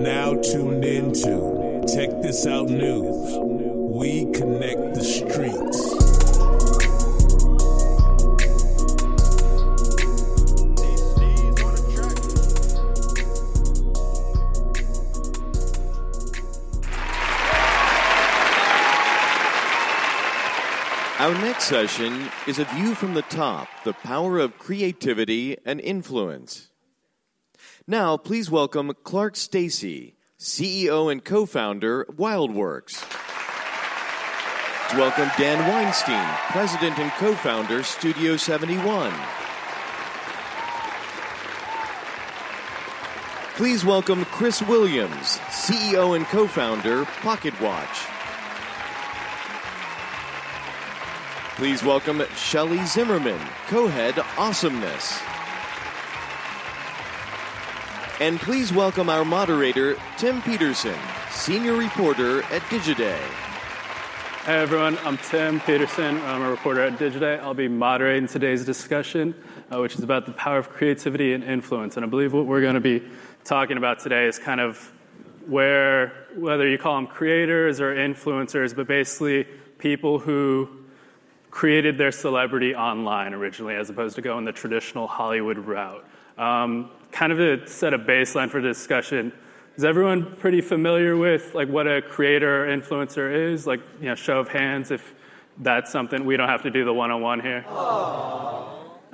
now tuned into Check This Out News. We connect the streets. Our next session is a view from the top, the power of creativity and influence. Now, please welcome Clark Stacey, CEO and co-founder of WildWorks. Welcome Dan Weinstein, president and co-founder, Studio 71. Please welcome Chris Williams, CEO and co-founder, PocketWatch. Please welcome Shelley Zimmerman, co-head Awesomeness. And please welcome our moderator, Tim Peterson, senior reporter at Digiday. Hey everyone, I'm Tim Peterson. I'm a reporter at Digiday. I'll be moderating today's discussion, which is about the power of creativity and influence. And I believe what we're going to be talking about today is kind of whether you call them creators or influencers, but basically people who created their celebrity online originally, as opposed to going the traditional Hollywood route. Kind of to set a baseline for the discussion, is everyone pretty familiar with what a creator or influencer is? Show of hands if that's something. We don't have to do the one-on-one here.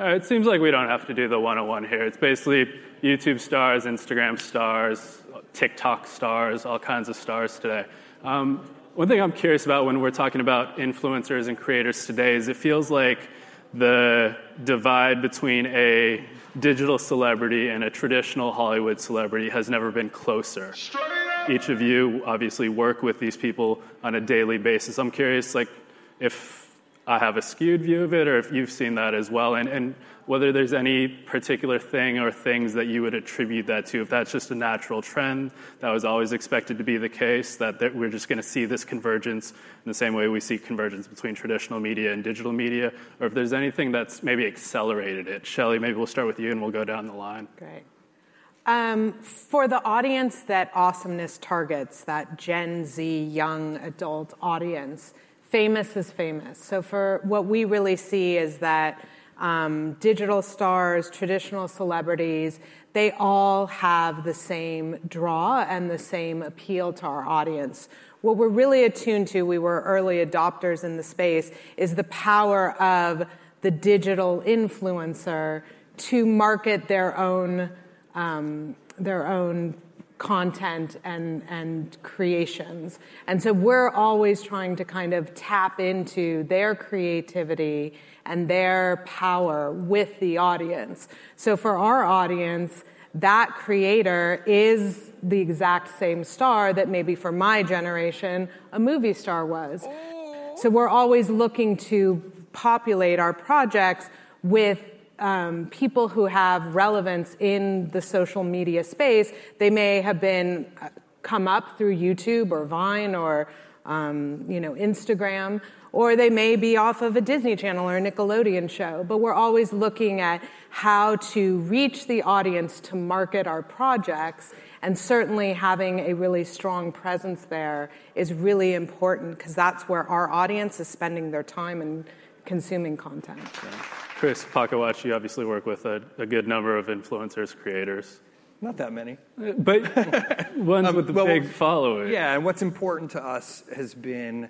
It seems like we don't have to do the one-on-one here. It's basically YouTube stars, Instagram stars, TikTok stars, all kinds of stars today. One thing I'm curious about when we're talking about influencers and creators today is it feels like the divide between a digital celebrity and a traditional Hollywood celebrity has never been closer. Each of you obviously work with these people on a daily basis. I'm curious if I have a skewed view of it or if you've seen that as well, and whether there's any particular thing or things that you would attribute that to, if that's just a natural trend that was always expected to be the case, that we're just going to see this convergence in the same way we see convergence between traditional media and digital media, or if there's anything that's maybe accelerated it. Shelley, maybe we'll start with you and we'll go down the line. Great. For the audience that Awesomeness targets, that Gen Z young adult audience, famous is famous. So for what we really see is that digital stars, traditional celebrities, they all have the same draw and the same appeal to our audience. What we're really attuned to, we were early adopters in the space, is the power of the digital influencer to market their own content and creations. And so we're always trying to kind of tap into their creativity and their power with the audience. So for our audience, that creator is the exact same star that maybe for my generation, a movie star was. So we're always looking to populate our projects with people who have relevance in the social media space. They may have been come up through YouTube or Vine or Instagram, or they may be off of a Disney Channel or a Nickelodeon show. But we're always looking at how to reach the audience to market our projects, and certainly having a really strong presence there is really important because that's where our audience is spending their time and consuming content. Yeah. Chris, PocketWatch, you obviously work with a good number of influencers, creators. Not that many. But ones with a big following. Yeah, and what's important to us has been,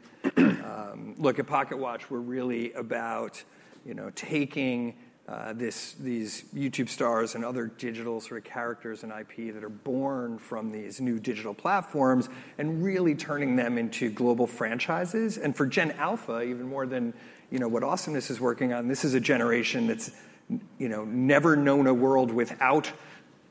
look, at PocketWatch, we're really about, taking these YouTube stars and other digital sort of characters and IP that are born from these new digital platforms and really turning them into global franchises. And for Gen Alpha, even more than what Awesomeness is working on, this is a generation that's never known a world without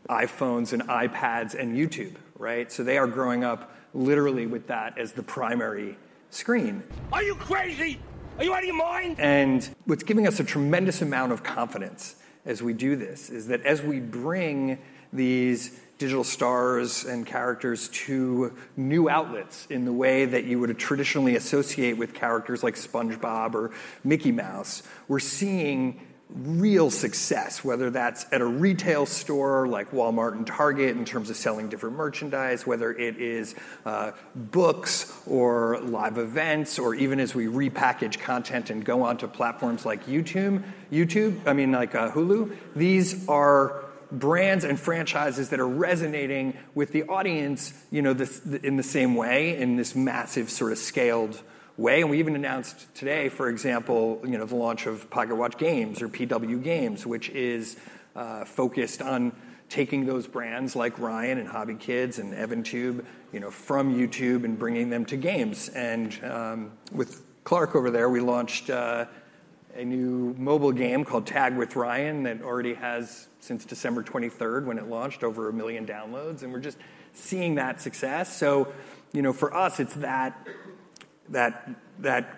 iPhones and iPads and YouTube, right? So they are growing up literally with that as the primary screen. Are you crazy? Are you out of your mind? And what's giving us a tremendous amount of confidence as we do this is that as we bring these digital stars and characters to new outlets in the way that you would traditionally associate with characters like SpongeBob or Mickey Mouse, we're seeing real success, whether that's at a retail store like Walmart and Target in terms of selling different merchandise, whether it is books or live events, or even as we repackage content and go onto platforms like Hulu. These are brands and franchises that are resonating with the audience, in the same way, in this massive sort of scaled way. And we even announced today, for example, the launch of PocketWatch Games, or PW Games, which is focused on taking those brands like Ryan and Hobby Kids and EvanTube, from YouTube and bringing them to games. And with Clark over there, we launched a new mobile game called Tag with Ryan that already has, since December 23rd when it launched, over 1 million downloads. And we're just seeing that success. So, for us, it's that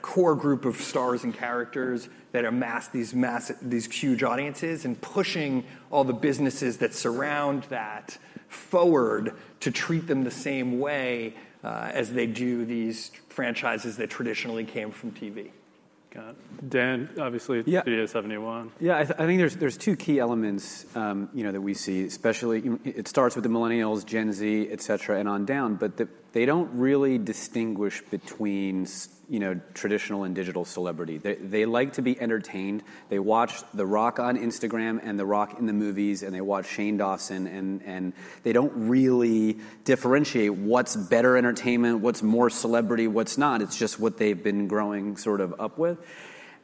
core group of stars and characters that amass these huge audiences, and pushing all the businesses that surround that forward to treat them the same way as they do these franchises that traditionally came from TV. Got it. Dan, obviously, Studio 71. Yeah, I think there's two key elements, that we see. Especially, it starts with the millennials, Gen Z, et cetera, and on down. But they don't really distinguish between, traditional and digital celebrity. They like to be entertained. They watch The Rock on Instagram and The Rock in the movies, and they watch Shane Dawson, and they don't really differentiate what's better entertainment, what's more celebrity, what's not. It's just what they've been growing sort of up with.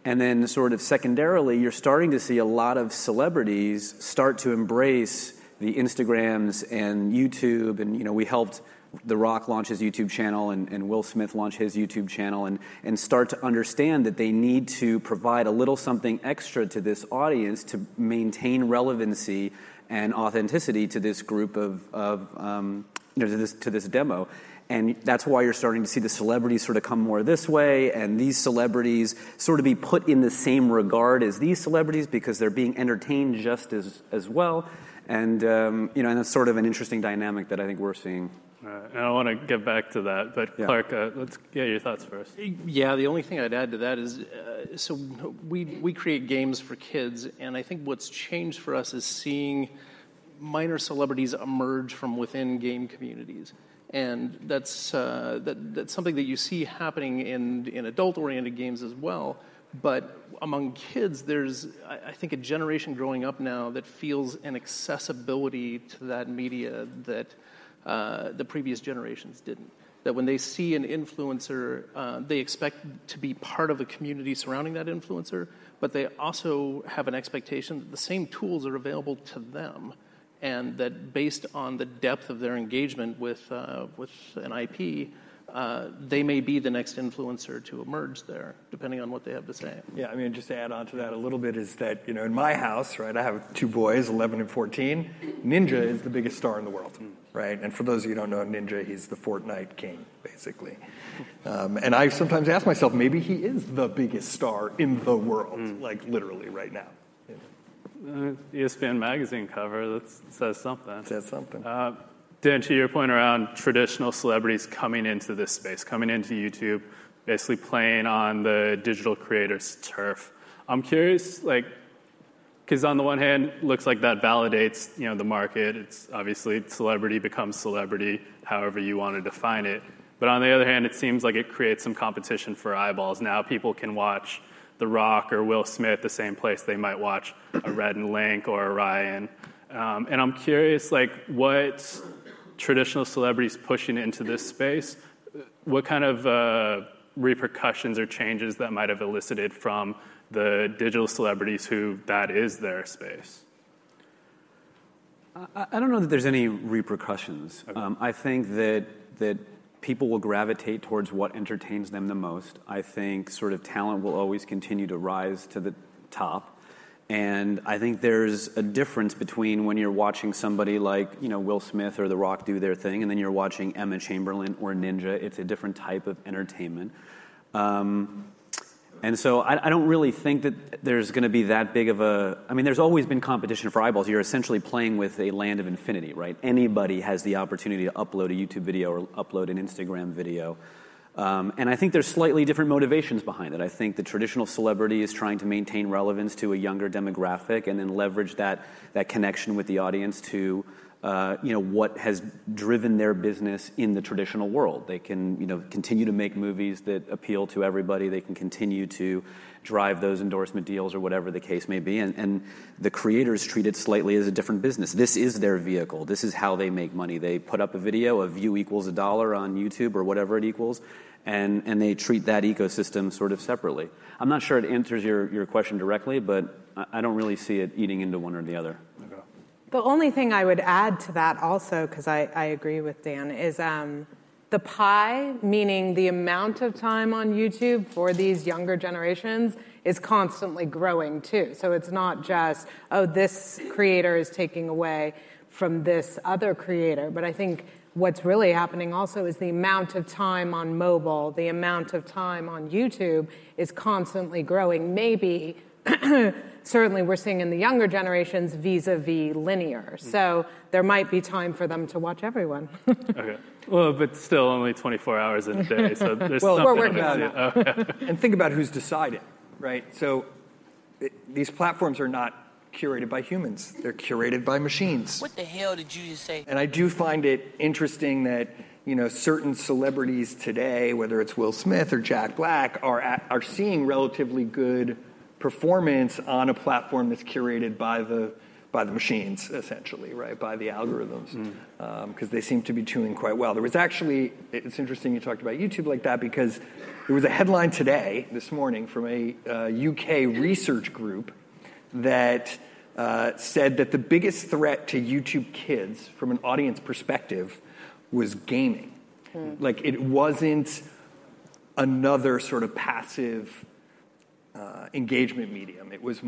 And then sort of secondarily, you're starting to see a lot of celebrities start to embrace the Instagrams and YouTube. And, we helped The Rock launch his YouTube channel and Will Smith launch his YouTube channel, and start to understand that they need to provide a little something extra to this audience to maintain relevancy and authenticity to this group to this demo. And that's why you're starting to see the celebrities sort of come more this way, and these celebrities sort of be put in the same regard as these celebrities because they're being entertained just as well. And, and that's sort of an interesting dynamic that I think we're seeing. And I want to get back to that, but Clark, let's get your thoughts first. Yeah, the only thing I'd add to that is, so we create games for kids, and I think what's changed for us is seeing minor celebrities emerge from within game communities. And that's something that you see happening in adult-oriented games as well. But among kids, there's, I think, a generation growing up now that feels an accessibility to that media that the previous generations didn't. That when they see an influencer, they expect to be part of the community surrounding that influencer, but they also have an expectation that the same tools are available to them, and that based on the depth of their engagement with an IP, they may be the next influencer to emerge there, depending on what they have to say. Yeah, just to add on to that a little bit is that, in my house, right, I have 2 boys, 11 and 14. Ninja is the biggest star in the world, right? And for those of you who don't know Ninja, he's the Fortnite king, basically. And I sometimes ask myself, maybe he is the biggest star in the world, like literally right now. ESPN magazine cover, that says something. Says something. Dan, to your point around traditional celebrities coming into this space, coming into YouTube, basically playing on the digital creators' turf. I'm curious, because on the one hand, it looks like that validates, the market. It's obviously celebrity becomes celebrity, however you want to define it. But on the other hand, it seems like it creates some competition for eyeballs. Now people can watch The Rock or Will Smith the same place they might watch a Red and Link or a Ryan. And I'm curious, what traditional celebrities pushing into this space, what kind of repercussions or changes that might have elicited from the digital celebrities who that is their space? I don't know that there's any repercussions. Okay. I think that people will gravitate towards what entertains them the most. I think sort of talent will always continue to rise to the top. And I think there's a difference between when you're watching somebody like, Will Smith or The Rock do their thing, and then you're watching Emma Chamberlain or Ninja. It's a different type of entertainment. And so I don't really think that there's going to be that big of a... there's always been competition for eyeballs. You're essentially playing with a land of infinity, right? Anybody has the opportunity to upload a YouTube video or upload an Instagram video. And I think there's slightly different motivations behind it. I think the traditional celebrity is trying to maintain relevance to a younger demographic and then leverage that connection with the audience to what has driven their business in the traditional world. They can continue to make movies that appeal to everybody. They can continue to drive those endorsement deals or whatever the case may be. And the creators treat it slightly as a different business. This is their vehicle. This is how they make money. They put up a video, a view equals $1 on YouTube or whatever it equals, and they treat that ecosystem sort of separately. I'm not sure it answers your question directly, but I don't really see it eating into one or the other. Okay. The only thing I would add to that also, because I agree with Dan, is the pie, meaning the amount of time on YouTube for these younger generations, is constantly growing too. So it's not just, this creator is taking away from this other creator. But I think what's really happening also is the amount of time on mobile, the amount of time on YouTube is constantly growing. Maybe, certainly we're seeing in the younger generations vis-a-vis linear. So there might be time for them to watch everyone. Okay. Well, but still only 24 hours in a day, so there's well, something we're working on it. Okay. And think about who's deciding, right? So these platforms are not curated by humans. They're curated by machines. What the hell did you just say? And I do find it interesting that, certain celebrities today, whether it's Will Smith or Jack Black, are seeing relatively good performance on a platform that's curated by the machines, essentially, right, by the algorithms, because they seem to be doing quite well. There was actually, it's interesting you talked about YouTube like that, because there was a headline this morning, from a UK research group that said that the biggest threat to YouTube Kids, from an audience perspective, was gaming. Like, it wasn't another sort of passive engagement medium. It was the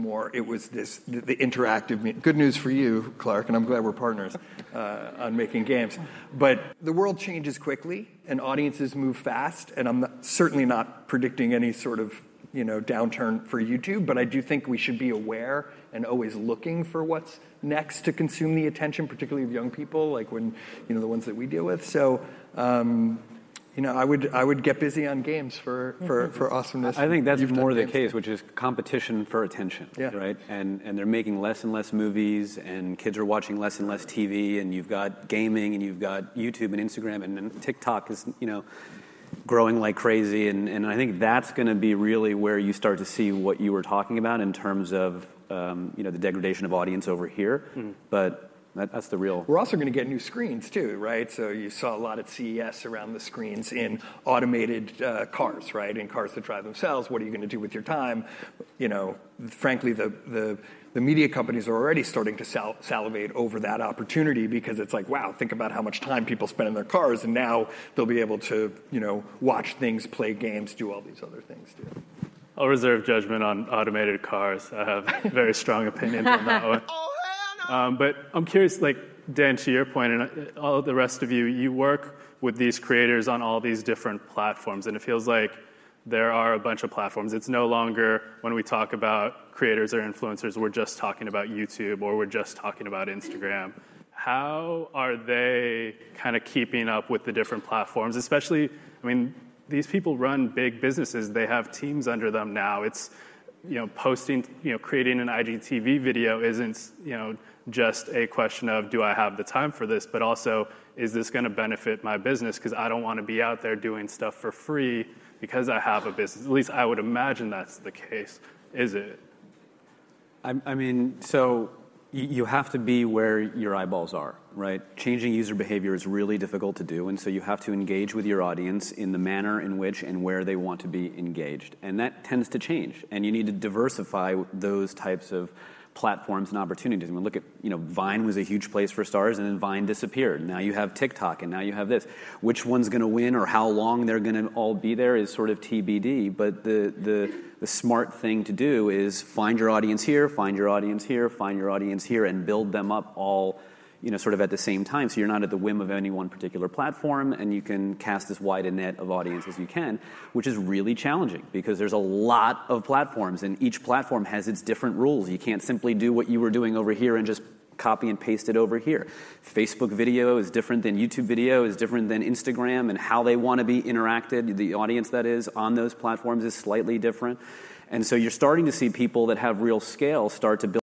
interactive. Good news for you, Clark, and I'm glad we're partners on making games. But the world changes quickly, and audiences move fast, and I'm certainly not predicting any sort of downturn for YouTube, but I do think we should be aware and always looking for what's next to consume the attention, particularly of young people, like when the ones that we deal with. So. I would get busy on games for Awesomeness. I think that's more the case, which is competition for attention, yeah. Right? And they're making less and less movies, and kids are watching less and less TV, and you've got gaming, and you've got YouTube and Instagram, and TikTok is, growing like crazy. And I think that's going to be really where you start to see what you were talking about in terms of, the degradation of audience over here. But that's the real. We're also going to get new screens too, right? So you saw a lot at CES around the screens in automated cars, right? In cars that drive themselves. What are you going to do with your time? Frankly, the media companies are already starting to salivate over that opportunity, because it's like, wow, think about how much time people spend in their cars, and now they'll be able to, watch things, play games, do all these other things too. I'll reserve judgment on automated cars. I have very strong opinions on that one. But I'm curious, like, Dan, to your point, and all the rest of you, you work with these creators on all these different platforms, and it feels like there are a bunch of platforms. It's no longer, when we talk about creators or influencers, we're just talking about YouTube or we're just talking about Instagram. How are they kind of keeping up with the different platforms? Especially, these people run big businesses. They have teams under them now. It's, posting, creating an IGTV video isn't, just a question of, do I have the time for this, but also, is this going to benefit my business? Because I don't want to be out there doing stuff for free because I have a business. At least I would imagine that's the case. Is it? So you have to be where your eyeballs are, right? Changing user behavior is really difficult to do, and so you have to engage with your audience in the manner in which and where they want to be engaged. And that tends to change, and you need to diversify those types of platforms and opportunities. Look at, Vine was a huge place for stars, and then Vine disappeared. Now you have TikTok, and now you have this. Which one's going to win or how long they're going to all be there is sort of TBD, but the smart thing to do is find your audience here, find your audience here, find your audience here, and build them up all, sort of at the same time, so you're not at the whim of any one particular platform, and you can cast as wide a net of audience as you can, which is really challenging because there's a lot of platforms, and each platform has its different rules. You can't simply do what you were doing over here and just copy and paste it over here. Facebook video is different than YouTube video, is different than Instagram, and how they want to be interacted, the audience that is on those platforms is slightly different. And so you're starting to see people that have real scale start to build